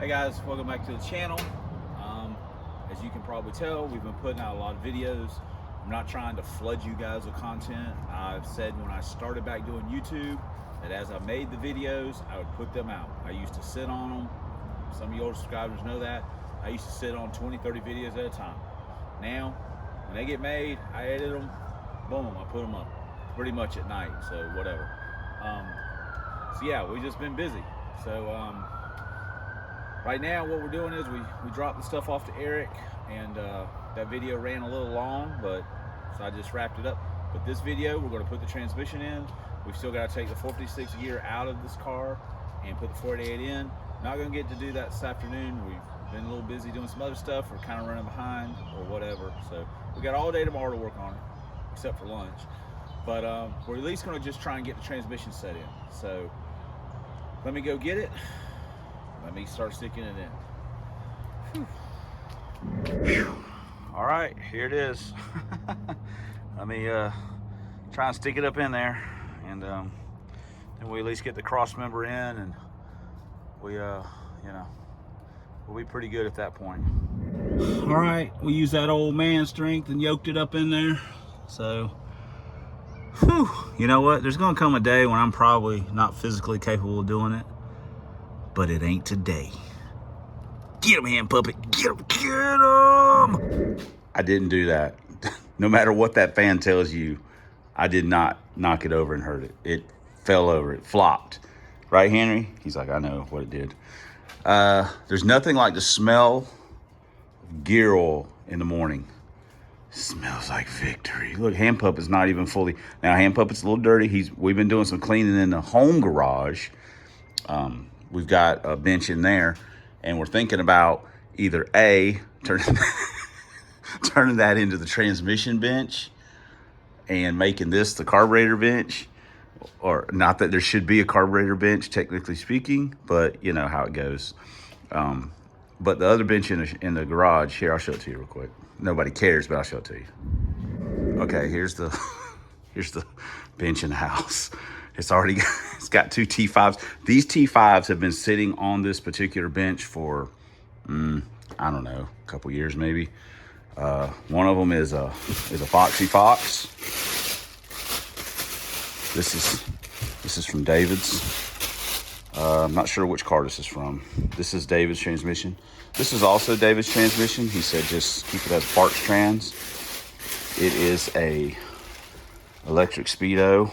Hey guys, welcome back to the channel. As you can probably tell, we've been putting out a lot of videos. I'm not trying to flood you guys with content. I've said when I started back doing YouTube that as I made the videos, I would put them out. I used to sit on them. Some of your subscribers know that. I used to sit on 20, 30 videos at a time. Now, when they get made, I edit them, boom, I put them up pretty much at night, so whatever. So yeah, we've just been busy. So right now what we're doing is we dropped the stuff off to Eric, and that video ran a little long, but so I just wrapped it up. But this video, we're going to put the transmission in. We've still got to take the 456 gear out of this car and put the 488 in. Not going to get to do that this afternoon. We've been a little busy doing some other stuff. We're kind of running behind or whatever. So we got all day tomorrow to work on it, except for lunch. But we're at least going to just try and get the transmission set in. So let me go get it. Let me start sticking it in. Whew. All right, here it is. Let me try and stick it up in there, and then we at least get the cross member in, and we, you know, we'll be pretty good at that point. All right, we used that old man strength and yoked it up in there. So, whew, you know what? There's gonna come a day when I'm probably not physically capable of doing it, but it ain't today. Get him, hand puppet, get him, get him! I didn't do that. No matter what that fan tells you, I did not knock it over and hurt it. It fell over, it flopped. Right, Henry? He's like, I know what it did. There's nothing like the smell of gear oil in the morning. Smells like victory. Look, Hand Puppet's not even fully. Now, Hand Puppet's a little dirty. We've been doing some cleaning in the home garage. We've got a bench in there, and we're thinking about either A, turning that into the transmission bench and making this the carburetor bench. Or not that there should be a carburetor bench, technically speaking, but you know how it goes. But the other bench in the garage, here, I'll show it to you real quick. Nobody cares, but I'll show it to you. Okay, here's the bench in the house. It's got two T5s. These T5s have been sitting on this particular bench for, I don't know, a couple years maybe. One of them is a Foxy Fox. This is from David's. I'm not sure which car this is from. This is David's transmission. This is also David's transmission. He said just keep it as Parks Trans. It is a electric speedo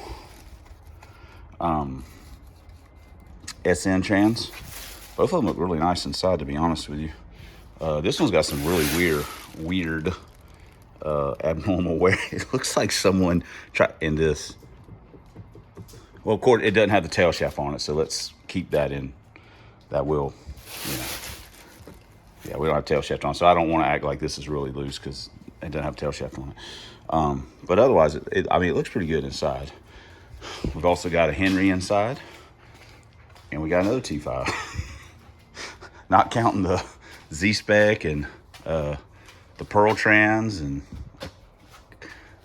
SN trans. Both of them look really nice inside, to be honest with you. This one's got some really weird abnormal wear. It looks like someone tried in this. Well, of course, it doesn't have the tail shaft on it, so let's keep that in. That will, you know. Yeah, we don't have tail shaft on, so I don't want to act like this is really loose because it doesn't have tail shaft on it. But otherwise, I mean, it looks pretty good inside. We've also got a Henry inside, and we got another T5. Not counting the Z-spec and the Pearl trans and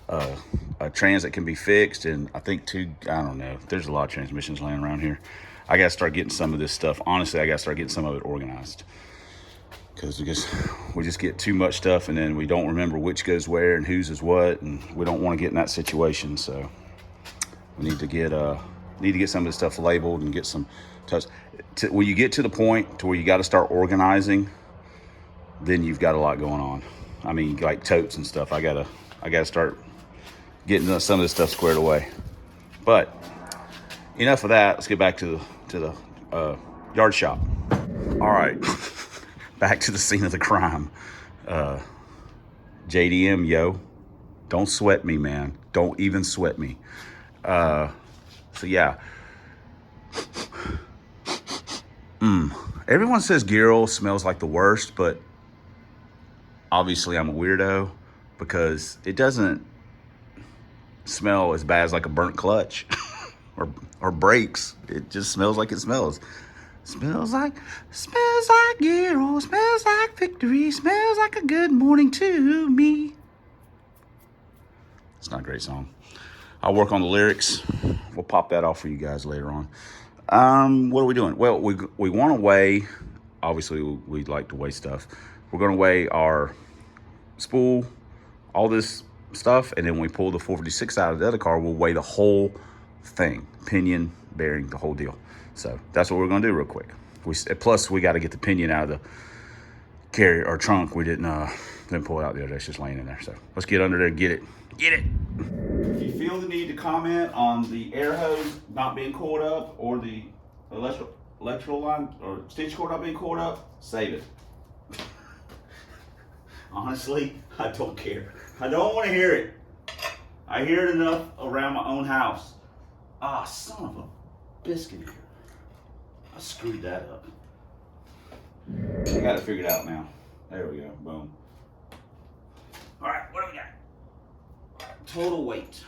a trans that can be fixed, and I think I don't know. There's a lot of transmissions laying around here. I got to start getting some of this stuff. Honestly, I got to start getting some of it organized, because we just get too much stuff, and then we don't remember which goes where and whose is what, and we don't want to get in that situation. So we need to get some of this stuff labeled and get some touch. When you get to the point to where you got to start organizing, then you've got a lot going on. I mean, like totes and stuff. I gotta start getting some of this stuff squared away. But enough of that. Let's get back to the yard shop. All right, back to the scene of the crime. JDM, yo, don't sweat me, man. Don't even sweat me. So yeah. Everyone says gear oil smells like the worst, but obviously I'm a weirdo because it doesn't smell as bad as like a burnt clutch or brakes. It just smells like it smells. Smells like gear oil, smells like victory, smells like a good morning to me. It's not a great song. I'll work on the lyrics. We'll pop that off for you guys later on. What are we doing? Well, we want to weigh obviously we like to weigh stuff. We're gonna weigh our spool, all this stuff, and then when we pull the 456 out of the other car, we'll weigh the whole thing, pinion, bearing, the whole deal. So that's what we're gonna do real quick. Plus we got to get the pinion out of the carrier or trunk. We didn't pull it out the other day. It's just laying in there. So let's get under there and get it. Get it. If you feel the need to comment on the air hose not being coiled up or the electrical line or stitch cord not being coiled up, save it. Honestly, I don't care. I don't want to hear it. I hear it enough around my own house. Ah, son of a biscuit here. I screwed that up. I got it figured out now. There we go. Boom. All right, what do we got? Total weight,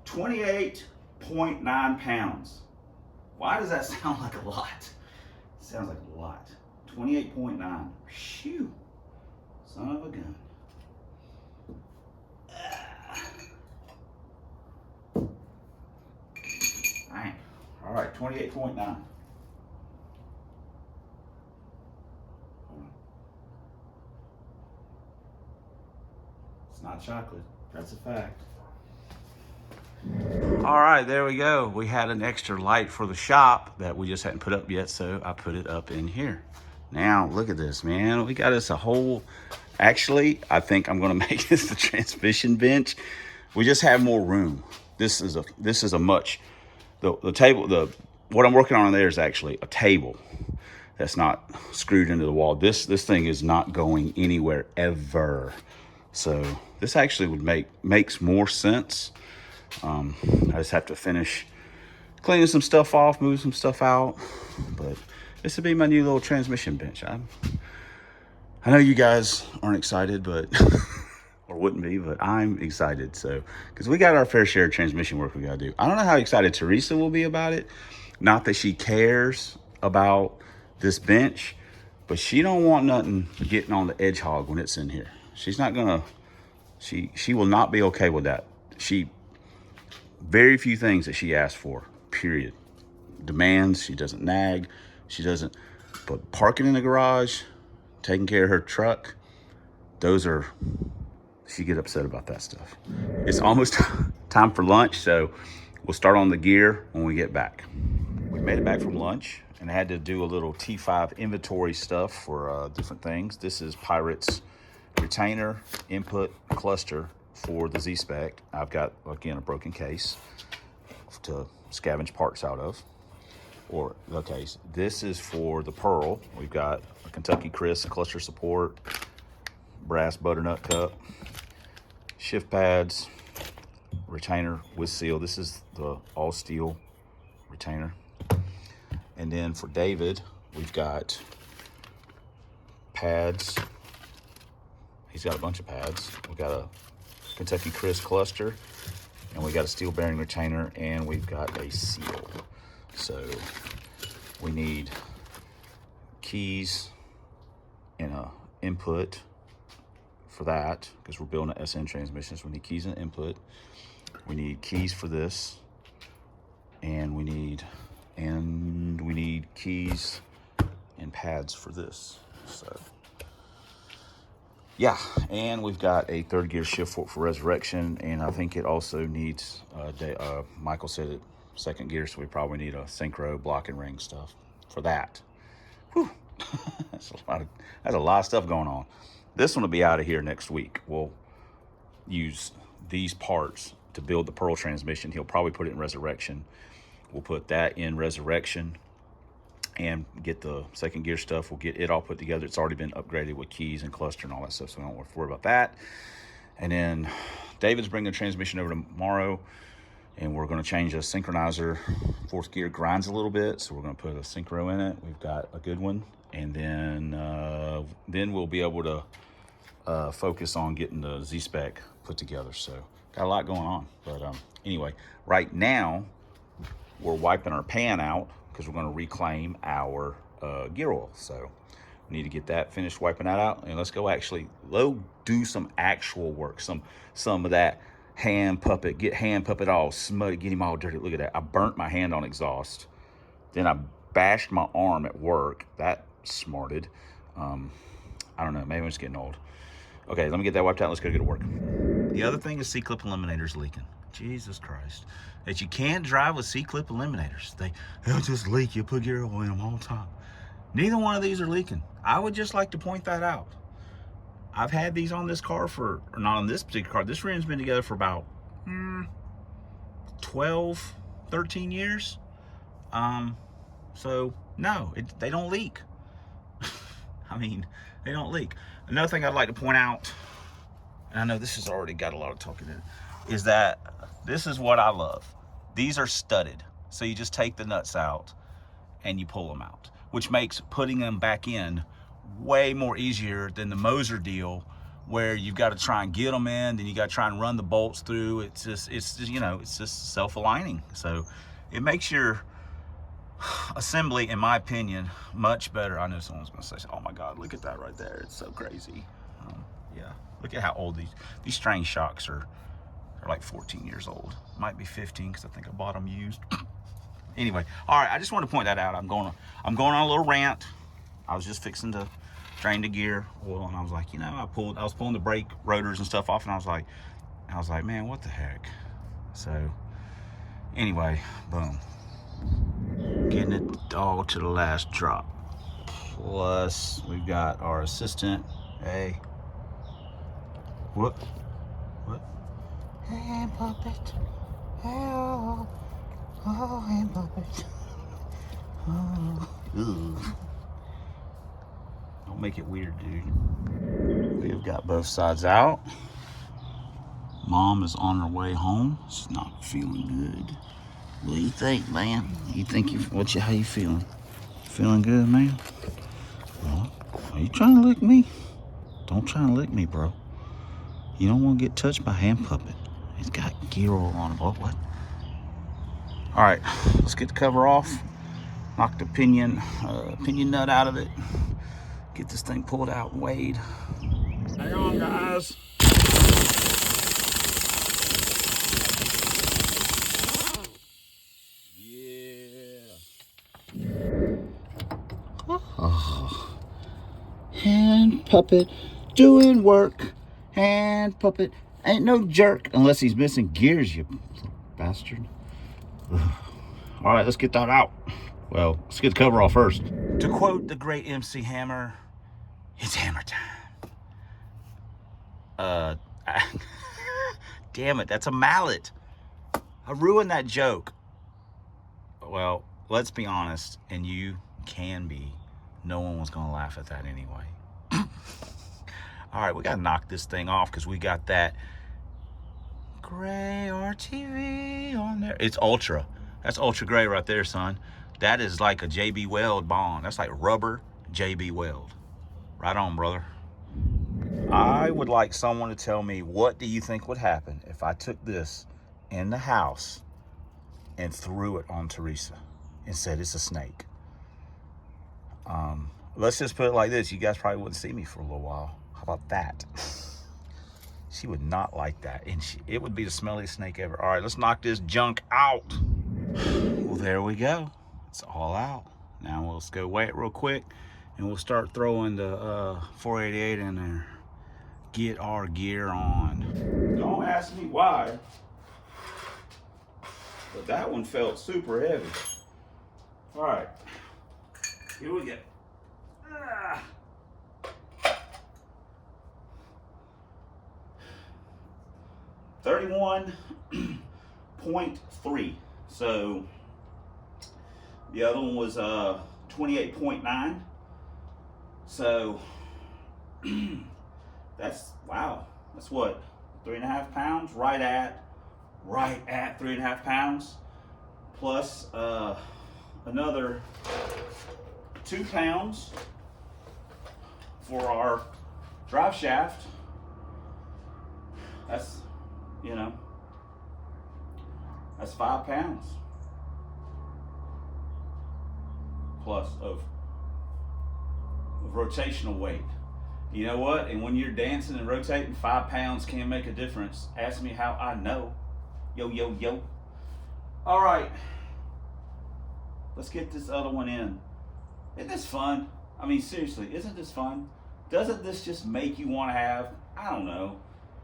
28.9 pounds. Why does that sound like a lot? It sounds like a lot. 28.9. Shoo. Son of a gun. Dang. All right, 28.9. It's not chocolate. That's a fact. All right, there we go. We had an extra light for the shop that we just hadn't put up yet, so I put it up in here. Now, look at this, man. We got us a whole... Actually, I think I'm gonna make this the transmission bench. We just have more room. This is a much... The table, what I'm working on there is actually a table that's not screwed into the wall. This thing is not going anywhere ever. So this actually would makes more sense. I just have to finish cleaning some stuff off, move some stuff out. But this would be my new little transmission bench. I know you guys aren't excited, but or wouldn't be, but I'm excited. So because we got our fair share of transmission work we gotta do. I don't know how excited Teresa will be about it. Not that she cares about this bench, but she don't want nothing getting on the edge hog when it's in here. She's not gonna, she will not be okay with that. Very few things that she asks for, period. Demands, she doesn't nag, she doesn't, but parking in the garage, taking care of her truck, those are, she get upset about that stuff. It's almost time for lunch, so we'll start on the gear when we get back. We made it back from lunch and I had to do a little T5 inventory stuff for different things. This is Pirate's retainer input cluster for the Z-spec. I've got, again, a broken case to scavenge parts out of, or the case. This is for the Pearl. We've got a Kentucky Chris cluster support, brass butternut cup, shift pads, retainer with seal. This is the all steel retainer. And then for David, we've got pads. He's got a bunch of pads. We've got a Kentucky Chris cluster, and we got a steel bearing retainer, and we've got a seal. So we need keys and a input for that, because we're building an SN transmission, so we need keys and input. We need keys for this, and we need keys and pads for this. So yeah, and we've got a third gear shift fork for resurrection, and I think it also needs, Michael said it, second gear, so we probably need a synchro block and ring stuff for that. Whew. That's a lot of stuff going on. This one will be out of here next week. We'll use these parts to build the Pearl transmission. He'll probably put it in resurrection. We'll put that in resurrection and get the second gear stuff. We'll get it all put together. It's already been upgraded with keys and cluster and all that stuff, so we don't have to worry about that. And then David's bringing the transmission over tomorrow, and we're going to change a synchronizer. Fourth gear grinds a little bit, so we're going to put a synchro in it. We've got a good one, and then we'll be able to focus on getting the Z-spec put together. So got a lot going on. But anyway, right now we're wiping our pan out because we're going to reclaim our gear oil. So we need to get that finished, wiping that out, and let's go actually do some actual work, some of that hand puppet all smutty, get him all dirty. Look at that. I burnt my hand on exhaust, then I bashed my arm at work. That smarted. I don't know, maybe I'm just getting old. Okay, let me get that wiped out. Let's go to work. The other thing is C-clip eliminators leaking. Jesus Christ. That you can't drive with C-clip eliminators. They'll just leak. You put gear oil in them all the time. Neither one of these are leaking. I would just like to point that out. I've had these on this car for, or not on this particular car. This rim's been together for about 12, 13 years. So no, they don't leak. I mean, they don't leak. Another thing I'd like to point out, and I know this has already got a lot of talking in it, is that this is what I love. These are studded. So you just take the nuts out and you pull them out, which makes putting them back in way more easier than the Moser deal, where you've got to try and get them in, then you got to try and run the bolts through. It's just, you know, it's just self-aligning. So it makes your assembly, in my opinion, much better. I know someone's gonna say, oh my God, look at that right there. It's so crazy. Yeah, look at how old these string shocks are. They're like 14 years old. Might be 15 because I think I bought them used. Anyway, all right, I just want to point that out. I'm going on a little rant. I was just fixing to drain the gear oil, and I was like, you know, I was pulling the brake rotors and stuff off, and I was like, man, what the heck? So anyway, boom. Getting it all to the last drop. Plus, we've got our assistant. Hey. What? Hand puppet. Oh, hand puppet. Oh. Ooh. Don't make it weird, dude. We've got both sides out. Mom is on her way home. She's not feeling good. What do you think, man? How you feeling? Feeling good, man? Well, are you trying to lick me? Don't try and lick me, bro. You don't want to get touched by hand puppet. It's got gear oil on it. What? All right, let's get the cover off. Knock the pinion nut out of it. Get this thing pulled out and weighed. Hang on, guys. Oh. Hand puppet doing work. Hand puppet ain't no jerk unless he's missing gears, you bastard. All right, let's get that out. Well, let's get the cover off first. To quote the great MC Hammer, it's hammer time. Damn it, that's a mallet. I ruined that joke. Well, let's be honest, and you can be. No one was gonna laugh at that anyway. All right, we gotta knock this thing off because we got that gray RTV on there. It's ultra. That's ultra gray right there, son. That is like a JB Weld bond. That's like rubber JB Weld. Right on, brother. I would like someone to tell me, what do you think would happen if I took this in the house and threw it on Teresa and said it's a snake? Let's just put it like this. You guys probably wouldn't see me for a little while. How about that? She would not like that. And it would be the smelliest snake ever. All right, let's knock this junk out. Well, there we go. It's all out. Now let's go weigh it real quick, and we'll start throwing the 488 in there. Get our gear on. Don't ask me why, but that one felt super heavy. All right, here we go. 31.3. So the other one was 28.9. So that's, wow, that's what, 3.5 pounds, right at 3.5 pounds, plus another 2 pounds for our drive shaft. That's, you know, that's 5 pounds plus of rotational weight. You know what? And when you're dancing and rotating, 5 pounds can make a difference. Ask me how I know. Yo, yo, yo. All right. let's get this other one in. Isn't this fun? I mean, seriously, isn't this fun? Doesn't this just make you want to have, I don't know,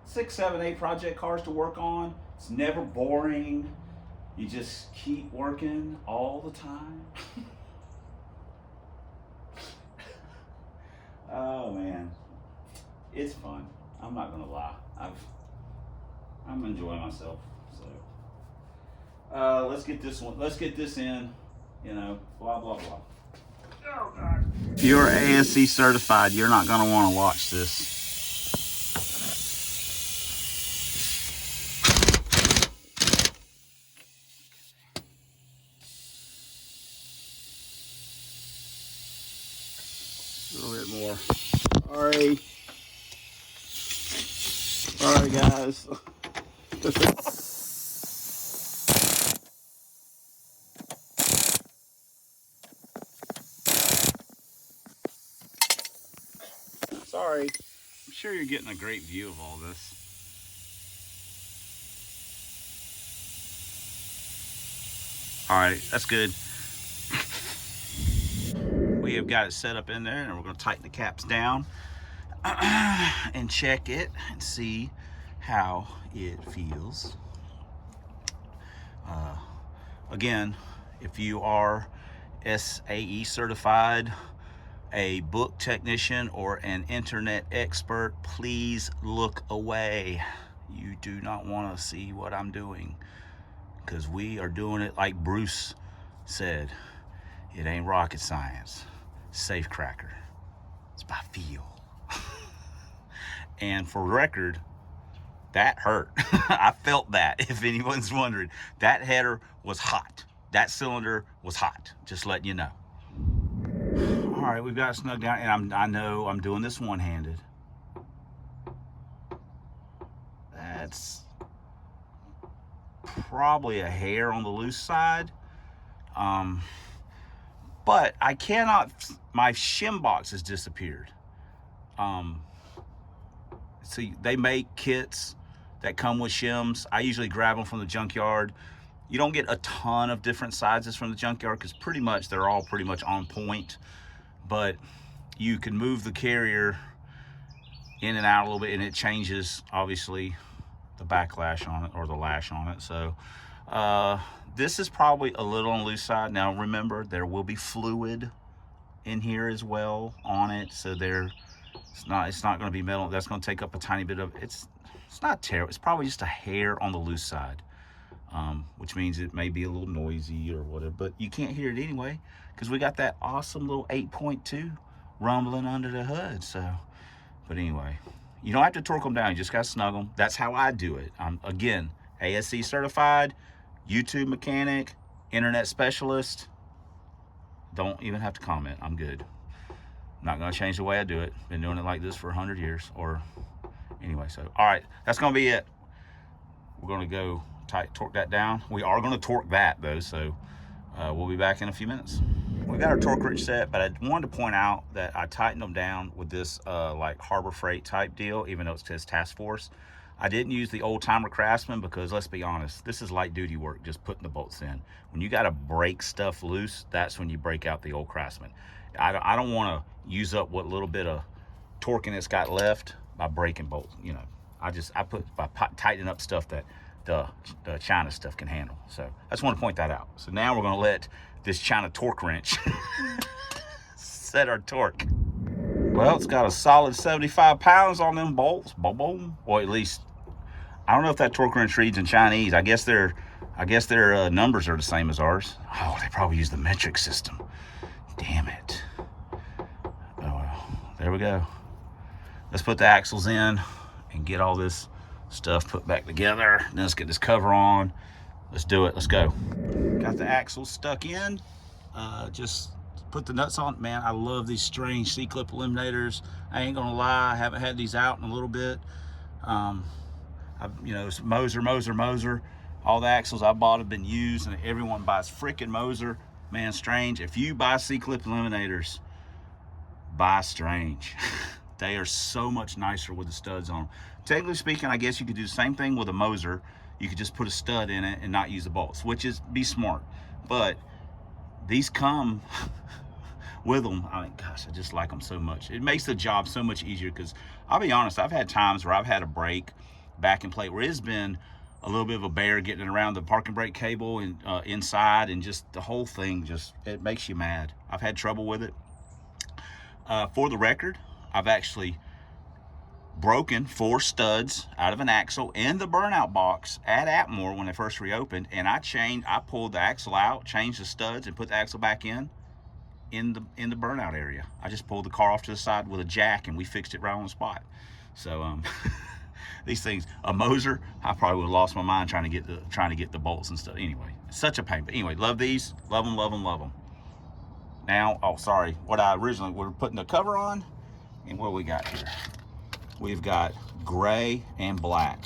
6, 7, 8 project cars to work on? It's never boring. You just keep working all the time. Oh man, it's fun. I'm not gonna lie. I'm enjoying myself. So let's get this one. Let's get this in. You know, blah blah blah. Oh God. If you're ASC certified, you're not gonna want to watch this. A little bit more. Sorry guys. Sorry. I'm sure you're getting a great view of all this. All right, that's good. We have got it set up in there, and we're going to tighten the caps down and check it and see how it feels. Again, if you are SAE certified, a book technician, or an internet expert, please look away. You do not want to see what I'm doing, because we are doing it like Bruce said. It ain't rocket science. Safe cracker. It's by feel. And for record, that hurt. I felt that, if anyone's wondering. That header was hot. That cylinder was hot. Just letting you know. All right, we've got it snugged down, and I know I'm doing this one-handed. That's probably a hair on the loose side. But I cannot, my shim box has disappeared. See, they make kits that come with shims. I usually grab them from the junkyard. You don't get a ton of different sizes from the junkyard, because pretty much they're all pretty much on point. But you can move the carrier in and out a little bit, and it changes, obviously, the backlash on it, or the lash on it. So this is probably a little on the loose side. Now remember, there will be fluid in here as well on it, so it's not going to be metal. That's going to take up a tiny bit of it's not terrible. It's probably just a hair on the loose side, which means it may be a little noisy or whatever, but you can't hear it anyway, because we got that awesome little 8.2 rumbling under the hood. So, but anyway, you don't have to torque them down. You just got to snug them. That's how I do it. I'm, again, ASC certified, YouTube mechanic, internet specialist. Don't even have to comment. I'm good. I'm not going to change the way I do it. Been doing it like this for 100 years. Or anyway, so all right, that's going to be it. We're going to go torque that down. We are going to torque that though, so we'll be back in a few minutes. We got our torque wrench set, but I wanted to point out that I tightened them down with this like Harbor Freight type deal, even though it says Task Force. I didn't use the old timer Craftsman, because let's be honest, this is light duty work, just putting the bolts in. When you got to break stuff loose, that's when you break out the old Craftsman. I don't want to use up what little bit of torquing it's got left by breaking bolts. You know, I put by tightening up stuff that the China stuff can handle. So I just want to point that out. So now we're going to let this China torque wrench set our torque. Well, it's got a solid 75 pounds on them bolts. Boom, boom. Or at least, I don't know if that torque wrench reads in Chinese. I guess their numbers are the same as ours. Oh, they probably use the metric system. Damn it. Oh well, there we go. Let's put the axles in and get all this stuff put back together. Then let's get this cover on. Let's do it. Let's go. Got the axles stuck in. Just put the nuts on. Man, I love these strange C-clip eliminators. I ain't gonna lie, I haven't had these out in a little bit. You know, Moser. All the axles I bought have been used, and everyone buys freaking Moser. Man, Strange. If you buy C-clip eliminators, buy Strange. They are so much nicer with the studs on them. Technically speaking, I guess you could do the same thing with a Moser. You could just put a stud in it and not use the bolts, which is be smart. But these come with them. I mean, gosh, I just like them so much. It makes the job so much easier, because I'll be honest, I've had times where I've had a brake back and plate where it's been a little bit of a bear getting around the parking brake cable and inside, and just the whole thing, just, it makes you mad. I've had trouble with it. For the record, I've actually broken 4 studs out of an axle in the burnout box at Atmore when they first reopened, and I pulled the axle out, changed the studs, and put the axle back in the burnout area. I just pulled the car off to the side with a jack, and we fixed it right on the spot. So these things, a Moser, I probably would have lost my mind trying to get the bolts and stuff. Anyway, such a pain. But anyway, love these, love them, love them, love them. Now, oh sorry, what I originally were putting the cover on, and what we got here, we've got gray and black,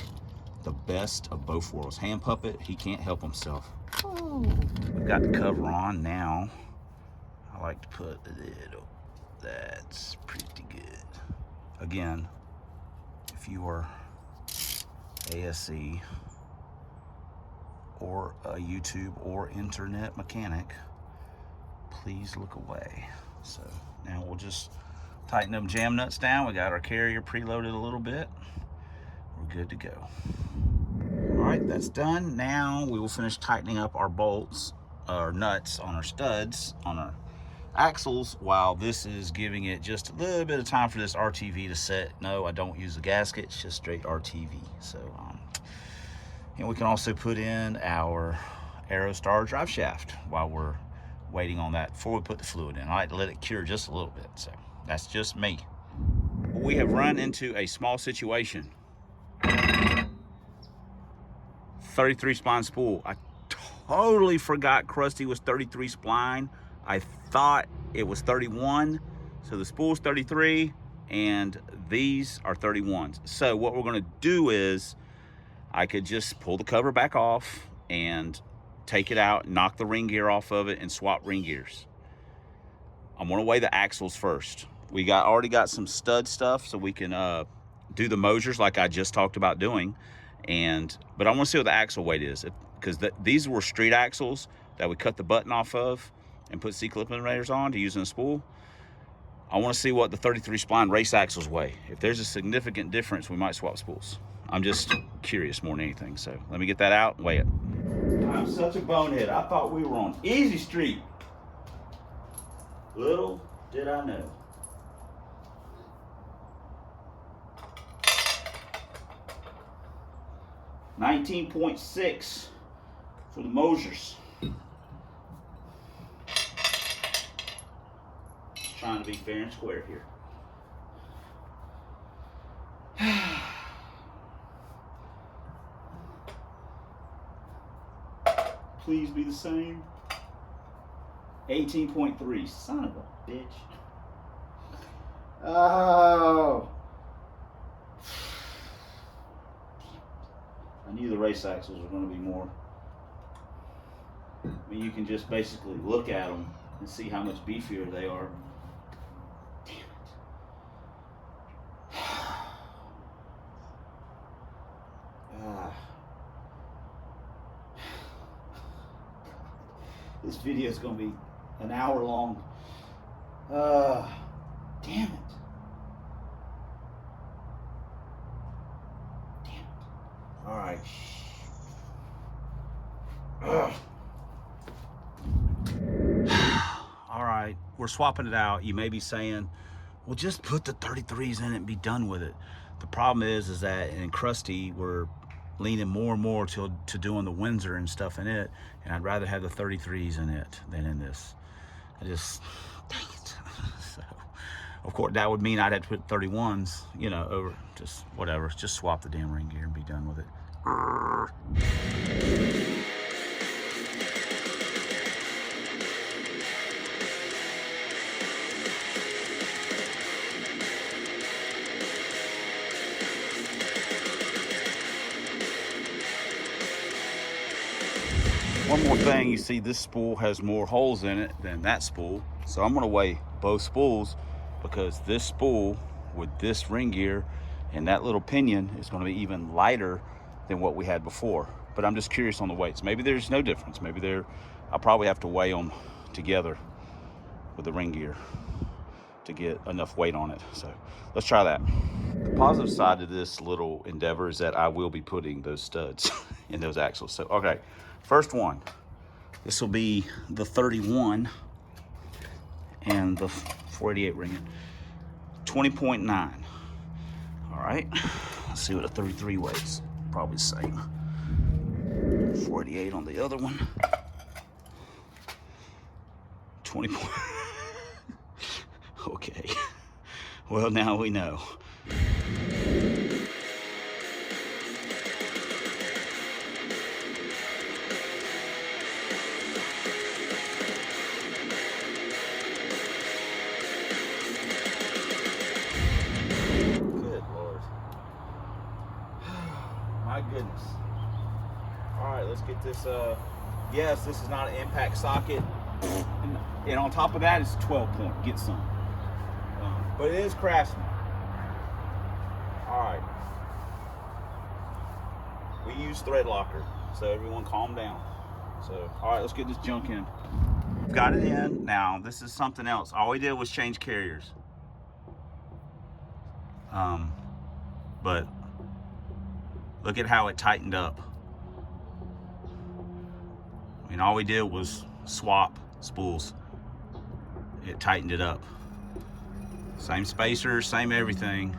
the best of both worlds. Hand puppet, he can't help himself. Ooh. We've got the cover on now. I like to put a little, that's pretty good. Again, if you are ASE or a YouTube or internet mechanic, please look away. So now we'll just tighten them jam nuts down. We got our carrier preloaded a little bit. We're good to go. All right, that's done. Now we will finish tightening up our bolts, our nuts on our studs, on our axles, while this is giving it just a little bit of time for this RTV to set. No, I don't use the gasket, it's just straight RTV. So, and we can also put in our Aerostar drive shaft while we're waiting on that before we put the fluid in. I like to let it cure just a little bit. So that's just me. We have run into a small situation. 33 spline spool. I totally forgot Krusty was 33 spline. I thought it was 31. So the spool's 33 and these are 31s. So what we're gonna do is I could just pull the cover back off and take it out, knock the ring gear off of it, and swap ring gears. I'm gonna weigh the axles first. We already got some stud stuff, so we can do the Mosers like I just talked about doing. But I wanna see what the axle weight is, because these were street axles that we cut the button off of and put C-clip eliminators on to use in a spool. I wanna see what the 33 spline race axles weigh. If there's a significant difference, we might swap spools. I'm just curious more than anything. So let me get that out and weigh it. I'm such a bonehead. I thought we were on easy street. Little did I know. $19.6 for the Mosers. Trying to be fair and square here. Please be the same. 18.3. Son of a bitch. Oh. I knew the race axles were going to be more. I mean, you can just basically look at them and see how much beefier they are. Damn it. This video is going to be an hour long. Damn it. Damn it. All right. All right, we're swapping it out. You may be saying, well, just put the 33s in it and be done with it. The problem is that in Krusty, we're leaning more and more to doing the Windsor and stuff in it, and I'd rather have the 33s in it than in this. I just, dang it. So, of course, that would mean I'd have to put 31s, you know, over, just whatever. Just swap the damn ring gear and be done with it. One more thing, you see this spool has more holes in it than that spool. So I'm gonna weigh both spools, because this spool with this ring gear and that little pinion is gonna be even lighter than what we had before. But I'm just curious on the weights. Maybe there's no difference. Maybe I'll probably have to weigh them together with the ring gear to get enough weight on it. So let's try that. The positive side of this little endeavor is that I will be putting those studs in those axles. So, okay, first one. This will be the 31 and the 488 ring. 20.9. All right, let's see what a 33 weighs. Probably the same. 48 on the other one. 20. Okay. Well, now we know. My goodness. All right, let's get this. Yes, this is not an impact socket, and on top of that, it's 12 point. Get some, but it is Craftsman. All right, we use thread locker, so everyone calm down. So, all right, let's get this junk in. Got it in. Now, this is something else. All we did was change carriers. But look at how it tightened up. I mean, all we did was swap spools. It tightened it up. Same spacer, same everything,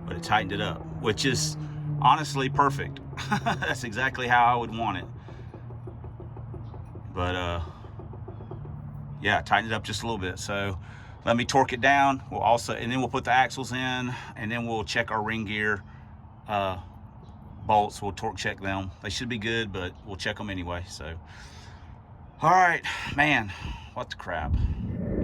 but it tightened it up, which is honestly perfect. That's exactly how I would want it. But yeah, tighten it up just a little bit. So let me torque it down. We'll also, and then we'll put the axles in, and then we'll check our ring gear bolts. We'll torque check them. They should be good, but we'll check them anyway. So, all right, man, what the crap.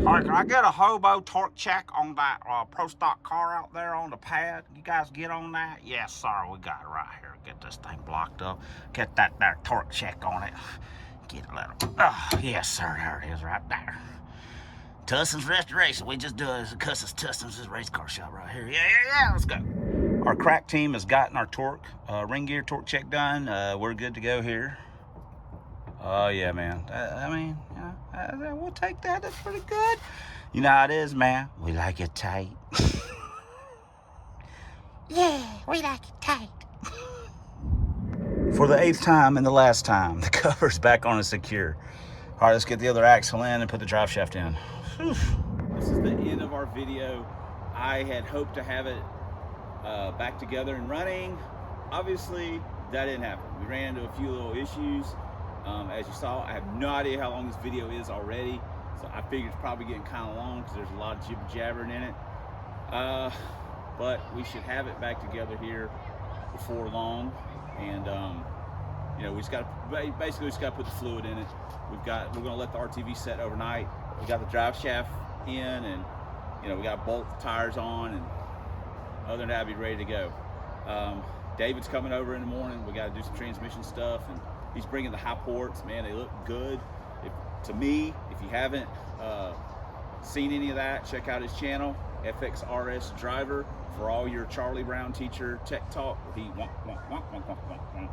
All right, can I get a hobo torque check on that pro stock car out there on the pad? You guys get on that? Yes, sir, we got it right here. Get this thing blocked up. Get that there torque check on it. Get a little, oh, yes, sir, there it is right there. Tusson's Restoration. We just do it as a Tusson's race car shop right here. Yeah, let's go. Our crack team has gotten our torque, ring gear torque check done. We're good to go here. Oh, yeah, man. I mean, we'll take that. That's pretty good. You know how it is, man. We like it tight. Yeah, we like it tight. For the 8th time and the last time, the cover's back on and secure. All right, let's get the other axle in and put the drive shaft in. Whew. This is the end of our video. I had hoped to have it back together and running. Obviously, that didn't happen. We ran into a few little issues. As you saw, I have no idea how long this video is already, so I figured it's probably getting kind of long because there's a lot of jibber jabbering in it. But we should have it back together here before long. And you know, we just got to put the fluid in it. We're going to let the RTV set overnight. We got the drive shaft in, and you know, we got to bolt the tires on, and other than that, I'll be ready to go. David's coming over in the morning. We got to do some transmission stuff, and he's bringing the high ports. Man, they look good. To me, if you haven't seen any of that, check out his channel, FXRS Driver, for all your Charlie Brown teacher tech talk. He wonk, wonk, wonk, wonk, wonk, wonk,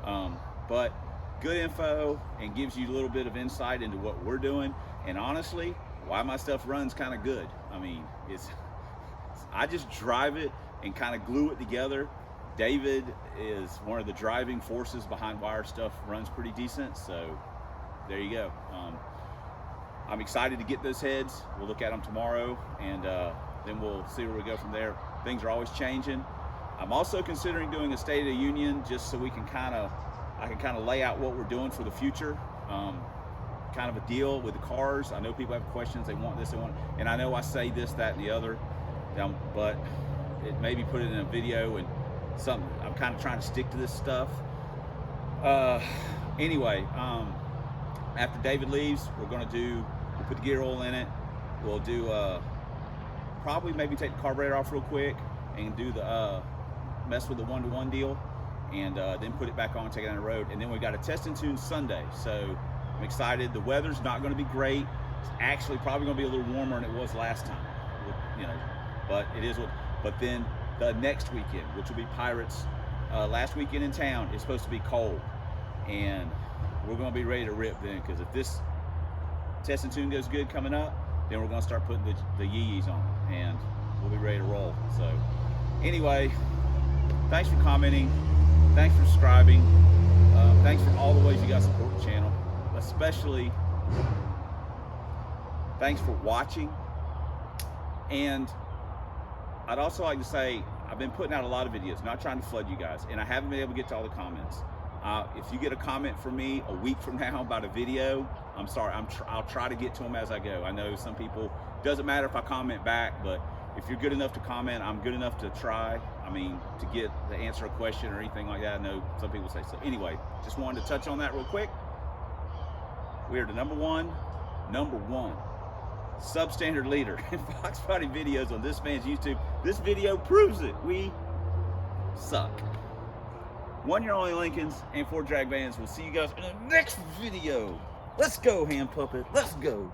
wonk. But good info and gives you a little bit of insight into what we're doing, and honestly, why my stuff runs kind of good. I mean, I just drive it and kind of glue it together. David is one of the driving forces behind why our stuff runs pretty decent. So there you go. I'm excited to get those heads. We'll look at them tomorrow, and then we'll see where we go from there. Things are always changing. I'm also considering doing a State of the Union, just so we can I can kind of lay out what we're doing for the future. Kind of a deal with the cars. I know people have questions. They want this, they want, and I know I say this, that, and the other, but it maybe put it in a video and something. I'm kind of trying to stick to this stuff. Anyway, after David leaves, we'll put the gear oil in it. We'll do probably maybe take the carburetor off real quick and do the mess with the 1-to-1 deal, and then put it back on, take it on the road. And then we got a test and tune Sunday, so I'm excited. The weather's not going to be great. It's actually probably going to be a little warmer than it was last time, you know, but it is what. But then the next weekend, which will be Pirates last weekend in town, is supposed to be cold, and we're going to be ready to rip then, because if this test and tune goes good coming up, then we're gonna start putting the yee-yees on, and we'll be ready to roll. So anyway, thanks for commenting, thanks for subscribing, thanks for all the ways you guys support the channel, especially thanks for watching. And I'd also like to say, I've been putting out a lot of videos, not trying to flood you guys, and I haven't been able to get to all the comments. If you get a comment from me a week from now about a video, I'm sorry, I'll try to get to them as I go. I know some people, doesn't matter if I comment back, but if you're good enough to comment, I'm good enough to try. I mean, to get the answer a question or anything like that. I know some people say so. Anyway, just wanted to touch on that real quick. We are the number one substandard leader in fox body videos on this man's YouTube. This video proves it. We suck. 1 year only Lincolns and 4 drag vans. We'll see you guys in the next video. Let's go, hand puppet. Let's go.